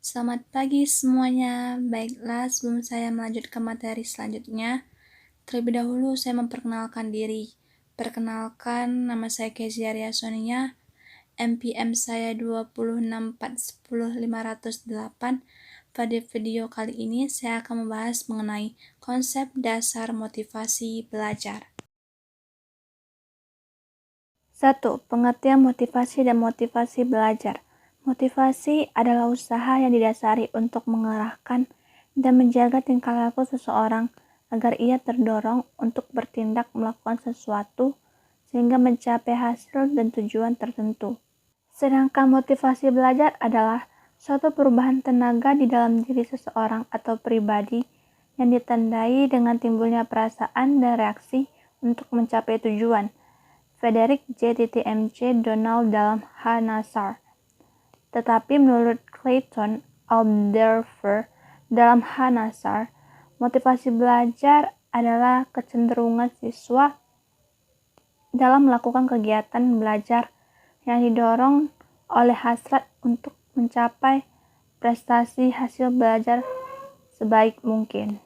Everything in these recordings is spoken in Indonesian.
Selamat pagi semuanya. Baiklah, sebelum saya melanjutkan materi selanjutnya, terlebih dahulu saya memperkenalkan diri. Perkenalkan, nama saya Kezia Ria Sonia, NPM saya 264105508. Pada video kali ini saya akan membahas mengenai konsep dasar motivasi belajar. 1. Pengertian motivasi dan motivasi belajar. Motivasi adalah usaha yang didasari untuk mengarahkan dan menjaga tingkah laku seseorang agar ia terdorong untuk bertindak melakukan sesuatu sehingga mencapai hasil dan tujuan tertentu. Sedangkan motivasi belajar adalah suatu perubahan tenaga di dalam diri seseorang atau pribadi yang ditandai dengan timbulnya perasaan dan reaksi untuk mencapai tujuan. Frederick J. M.C. Donald dalam H-Nassar. Tetapi menurut Clayton Alderfer dalam H-Nassar, motivasi belajar adalah kecenderungan siswa dalam melakukan kegiatan belajar yang didorong oleh hasrat untuk mencapai prestasi hasil belajar sebaik mungkin.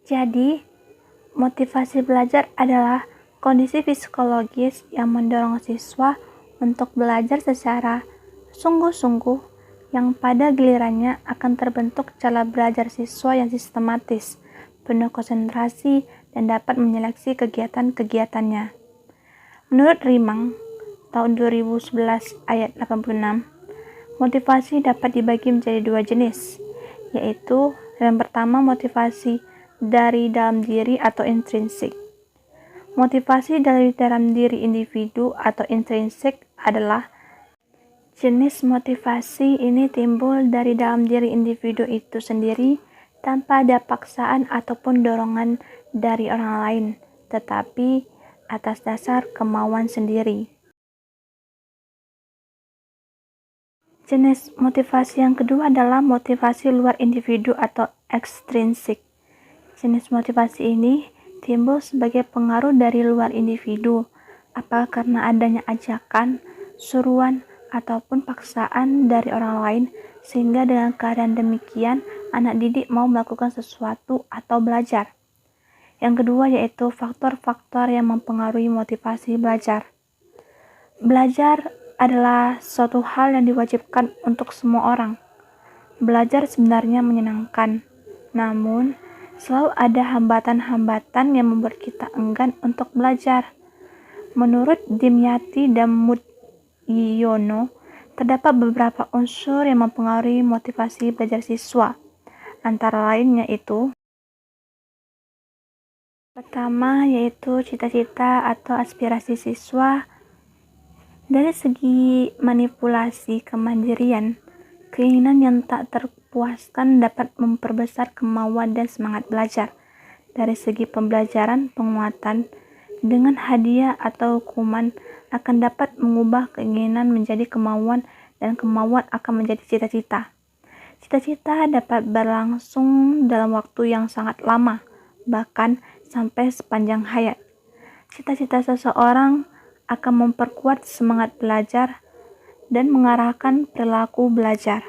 Jadi, motivasi belajar adalah kondisi psikologis yang mendorong siswa untuk belajar secara sungguh-sungguh yang pada gilirannya akan terbentuk cara belajar siswa yang sistematis, penuh konsentrasi, dan dapat menyeleksi kegiatan-kegiatannya. Menurut Rimang, tahun 2011 ayat 86, motivasi dapat dibagi menjadi dua jenis, yaitu yang pertama motivasi dari dalam diri atau intrinsik. Motivasi dari dalam diri individu atau intrinsik adalah jenis motivasi ini timbul dari dalam diri individu itu sendiri tanpa ada paksaan ataupun dorongan dari orang lain, tetapi atas dasar kemauan sendiri. Jenis motivasi yang kedua adalah motivasi luar individu atau ekstrinsik. Jenis motivasi ini timbul sebagai pengaruh dari luar individu, apakah karena adanya ajakan, suruhan, ataupun paksaan dari orang lain, sehingga dengan keadaan demikian, anak didik mau melakukan sesuatu atau belajar. Yang kedua yaitu faktor-faktor yang mempengaruhi motivasi belajar. Belajar adalah suatu hal yang diwajibkan untuk semua orang. Belajar sebenarnya menyenangkan, namun selalu ada hambatan-hambatan yang membuat kita enggan untuk belajar. Menurut Dimyati dan Mudiono, terdapat beberapa unsur yang mempengaruhi motivasi belajar siswa. Antara lain yaitu pertama yaitu cita-cita atau aspirasi siswa. Dari segi manipulasi kemandirian, keinginan yang tak terpuaskan dapat memperbesar kemauan dan semangat belajar. Dari segi pembelajaran, penguatan dengan hadiah atau hukuman akan dapat mengubah keinginan menjadi kemauan dan kemauan akan menjadi cita-cita. Cita-cita dapat berlangsung dalam waktu yang sangat lama, bahkan sampai sepanjang hayat. Cita-cita seseorang akan memperkuat semangat belajar dan mengarahkan perilaku belajar.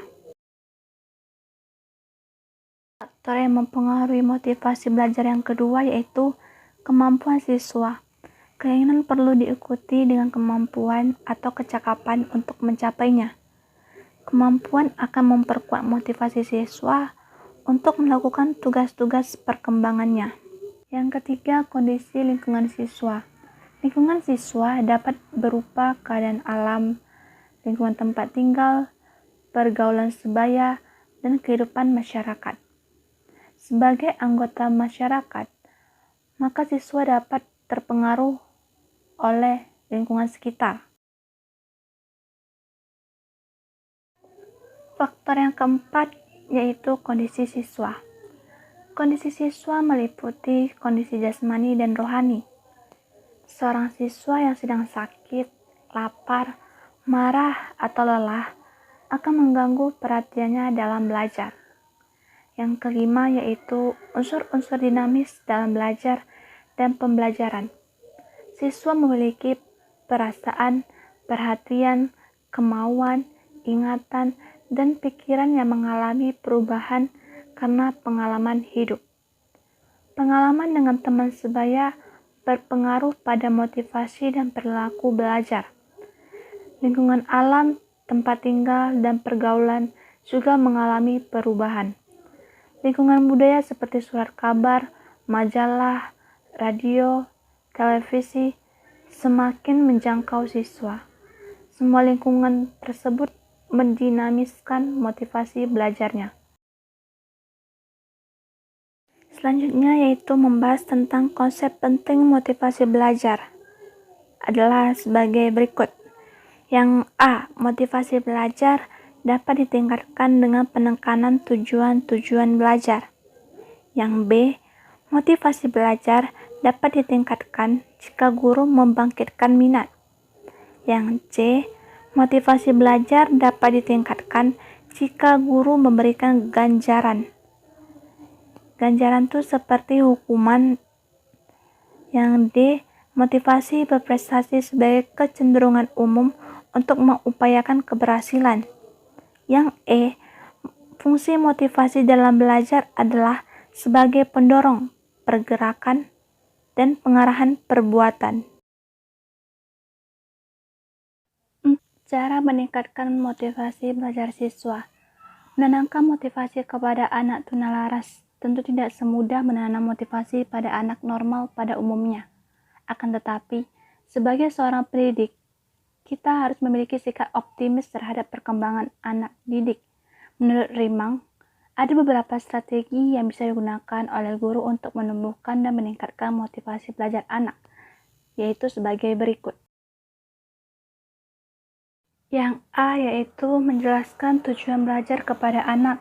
Faktor yang mempengaruhi motivasi belajar yang kedua yaitu kemampuan siswa. Keinginan perlu diikuti dengan kemampuan atau kecakapan untuk mencapainya. Kemampuan akan memperkuat motivasi siswa untuk melakukan tugas-tugas perkembangannya. Yang ketiga, kondisi lingkungan siswa. Lingkungan siswa dapat berupa keadaan alam, lingkungan tempat tinggal, pergaulan sebaya, dan kehidupan masyarakat. Sebagai anggota masyarakat, maka siswa dapat terpengaruh oleh lingkungan sekitar. Faktor yang keempat yaitu kondisi siswa. Kondisi siswa meliputi kondisi jasmani dan rohani. Seorang siswa yang sedang sakit, lapar, marah, atau lelah akan mengganggu perhatiannya dalam belajar. Yang kelima yaitu unsur-unsur dinamis dalam belajar dan pembelajaran. Siswa memiliki perasaan, perhatian, kemauan, ingatan, dan pikiran yang mengalami perubahan karena pengalaman hidup. Pengalaman dengan teman sebaya berpengaruh pada motivasi dan perilaku belajar. Lingkungan alam, tempat tinggal, dan pergaulan juga mengalami perubahan. Lingkungan budaya seperti surat kabar, majalah, radio, televisi semakin menjangkau siswa. Semua lingkungan tersebut mendinamiskan motivasi belajarnya. Selanjutnya yaitu membahas tentang konsep penting motivasi belajar adalah sebagai berikut. Yang A. Motivasi belajar dapat ditingkatkan dengan penekanan tujuan-tujuan belajar. Yang B. Motivasi belajar dapat ditingkatkan jika guru membangkitkan minat. Yang C. Motivasi belajar dapat ditingkatkan jika guru memberikan ganjaran. Ganjaran itu seperti hukuman. Yang D. Motivasi berprestasi sebagai kecenderungan umum untuk mengupayakan keberhasilan. Yang E. Fungsi motivasi dalam belajar adalah sebagai pendorong pergerakan dan pengarahan perbuatan. Cara meningkatkan motivasi belajar siswa. Menanamkan motivasi kepada anak tunalaras tentu tidak semudah menanam motivasi pada anak normal pada umumnya. Akan tetapi, sebagai seorang pendidik, kita harus memiliki sikap optimis terhadap perkembangan anak didik. Menurut Rimang, ada beberapa strategi yang bisa digunakan oleh guru untuk menumbuhkan dan meningkatkan motivasi belajar anak, yaitu sebagai berikut. Yang A yaitu menjelaskan tujuan belajar kepada anak.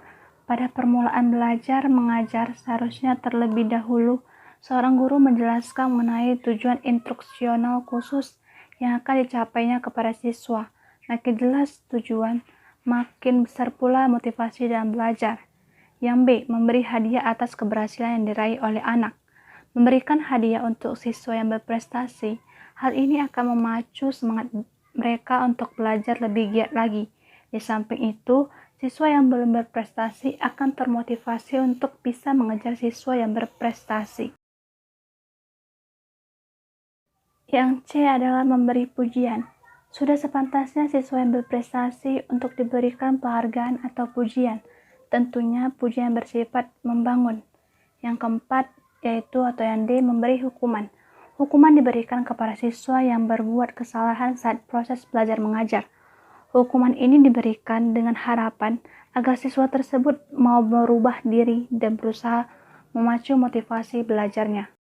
Pada permulaan belajar mengajar, seharusnya terlebih dahulu seorang guru menjelaskan mengenai tujuan instruksional khusus yang akan dicapainya kepada siswa. Makin jelas tujuan, makin besar pula motivasi dalam belajar. Yang B, memberi hadiah atas keberhasilan yang diraih oleh anak. Memberikan hadiah untuk siswa yang berprestasi, hal ini akan memacu semangat mereka untuk belajar lebih giat lagi. Di samping itu, siswa yang belum berprestasi akan termotivasi untuk bisa mengejar siswa yang berprestasi. Yang C adalah memberi pujian. Sudah sepantasnya siswa yang berprestasi untuk diberikan penghargaan atau pujian. Tentunya pujian bersifat membangun. Yang keempat yaitu atau yang D, memberi hukuman. Hukuman diberikan kepada siswa yang berbuat kesalahan saat proses belajar mengajar. Hukuman ini diberikan dengan harapan agar siswa tersebut mau berubah diri dan berusaha memacu motivasi belajarnya.